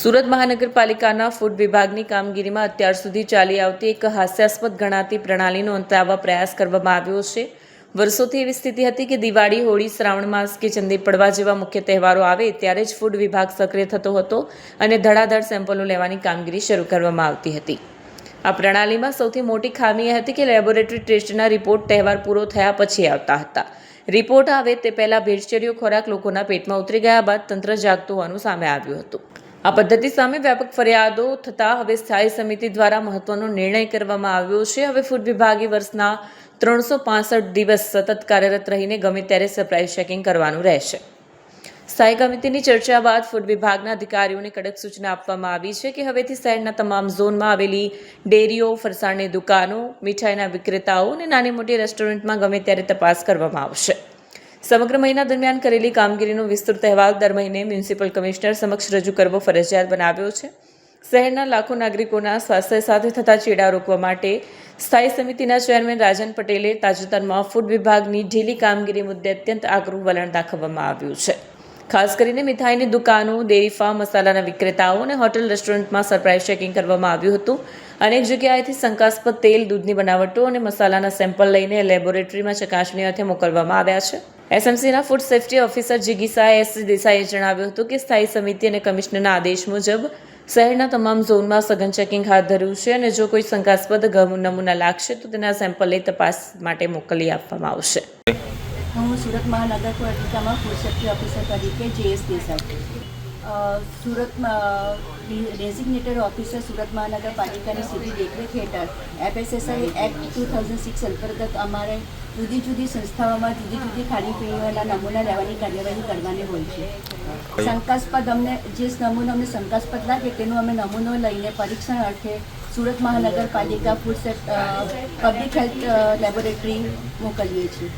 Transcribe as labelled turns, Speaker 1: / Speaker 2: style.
Speaker 1: સુરત મહાનગરપાલિકાના ફૂડ વિભાગની કામગીરીમાં અત્યાર સુધી ચાલી આવતી એક હાસ્યાસ્પદ ગણાતી પ્રણાલીનો અંત લાવવા પ્રયાસ કરવામાં આવ્યો છે। વર્ષોથી એવી સ્થિતિ હતી કે દિવાળી, હોળી, શ્રાવણ માસ કે ચંદી પડવા જેવા મુખ્ય તહેવારો આવે ત્યારે જ ફૂડ વિભાગ સક્રિય થતો હતો અને ધડાધડ સેમ્પલો લેવાની કામગીરી શરૂ કરવામાં આવતી હતી। આ પ્રણાલીમાં સૌથી મોટી ખામી એ હતી કે લેબોરેટરી ટેસ્ટના રિપોર્ટ તહેવાર પૂરો થયા પછી આવતા હતા। રિપોર્ટ આવે તે પહેલાં ભેળસેળિયો ખોરાક લોકોના પેટમાં ઉતરી ગયા બાદ તંત્ર જાગતું હોવાનું સામે આવ્યું હતું। આ પદ્ધતિ સામે વ્યાપક ફરિયાદો થતાં હવે સ્થાયી સમિતિ દ્વારા મહત્વનો નિર્ણય કરવામાં આવ્યો છે। હવે ફૂડ વિભાગે વર્ષના 365 દિવસ સતત કાર્યરત રહીને ગમે ત્યારે સરપ્રાઇઝ ચેકિંગ કરવાનું રહેશે। સ્થાયી સમિતિની ચર્ચા બાદ ફૂડ વિભાગના અધિકારીઓને કડક સૂચના આપવામાં આવી છે કે હવેથી શહેરના તમામ ઝોનમાં આવેલી ડેરીઓ, ફરસાણની દુકાનો, મીઠાઈના વિક્રેતાઓ અને નાની મોટી રેસ્ટોરન્ટમાં ગમે ત્યારે તપાસ કરવામાં આવશે। સમગ્ર મહિના દરમિયાન કરેલી કામગીરીનો વિસ્તૃત અહેવાલ દર મહિને મ્યુનિસિપલ કમિશનર સમક્ષ રજૂ કરવો ફરજિયાત બનાવ્યો છે। શહેરના લાખો નાગરિકોના સ્વાસ્થ્ય સાથે થતા ચેડા રોકવા માટે સ્થાયી સમિતિના ચેરમેન રાજન પટેલે તાજેતરમાં ફૂડ વિભાગની ઢીલી કામગીરી મુદ્દે અત્યંત આકરું વલણ દાખવવામાં આવ્યું છે। ખાસ કરીને મીઠાઈની દુકાનો, ડેરી ફાર્મ, મસાલાના વિક્રેતાઓ અને હોટેલ રેસ્ટોરન્ટમાં સરપ્રાઇઝ ચેકિંગ કરવામાં આવ્યું હતું। અનેક જગ્યાએથી શંકાસ્પદ તેલ, દૂધની બનાવટો અને મસાલાના સેમ્પલ લઈને લેબોરેટરીમાં ચકાસણી અર્થે મોકલવામાં આવ્યા છે। એસએમસીના ફૂડ સેફ્ટી ઓફિસર જિગીસા એસ દેસાઈએ જણાવ્યું હતું કે સ્થાયી સમિતિ અને કમિશનરના આદેશ મુજબ શહેરના તમામ ઝોનમાં સઘન ચેકિંગ હાથ ધર્યું છે અને જો કોઈ શંકાસ્પદ નમૂના લાગશે તો તેના સેમ્પલ લઈ તપાસ માટે મોકલી આપવામાં આવશે।
Speaker 2: હું સુરત મહાનગરપાલિકામાં ફૂડ સેફ્ટી ઓફિસર તરીકે JS દેસાઈ, સુરતમાં ડેઝિગ્નેટેડ ઓફિસર સુરત મહાનગરપાલિકાની સીધી દેખરેખ હેઠળ FSSAI એક્ટ 2006 અંતર્ગત અમારે જુદી જુદી સંસ્થાઓમાં જુદી જુદી ખાણીપીણીઓના નમૂના લેવાની કાર્યવાહી કરવાની હોય છે। શંકાસ્પદ જે નમૂનો અમને શંકાસ્પદ લાગે તેનો અમે નમૂનો લઈને પરીક્ષણ અર્થે સુરત મહાનગરપાલિકા ફૂડ પબ્લિક હેલ્થ લેબોરેટરી મોકલીએ છીએ।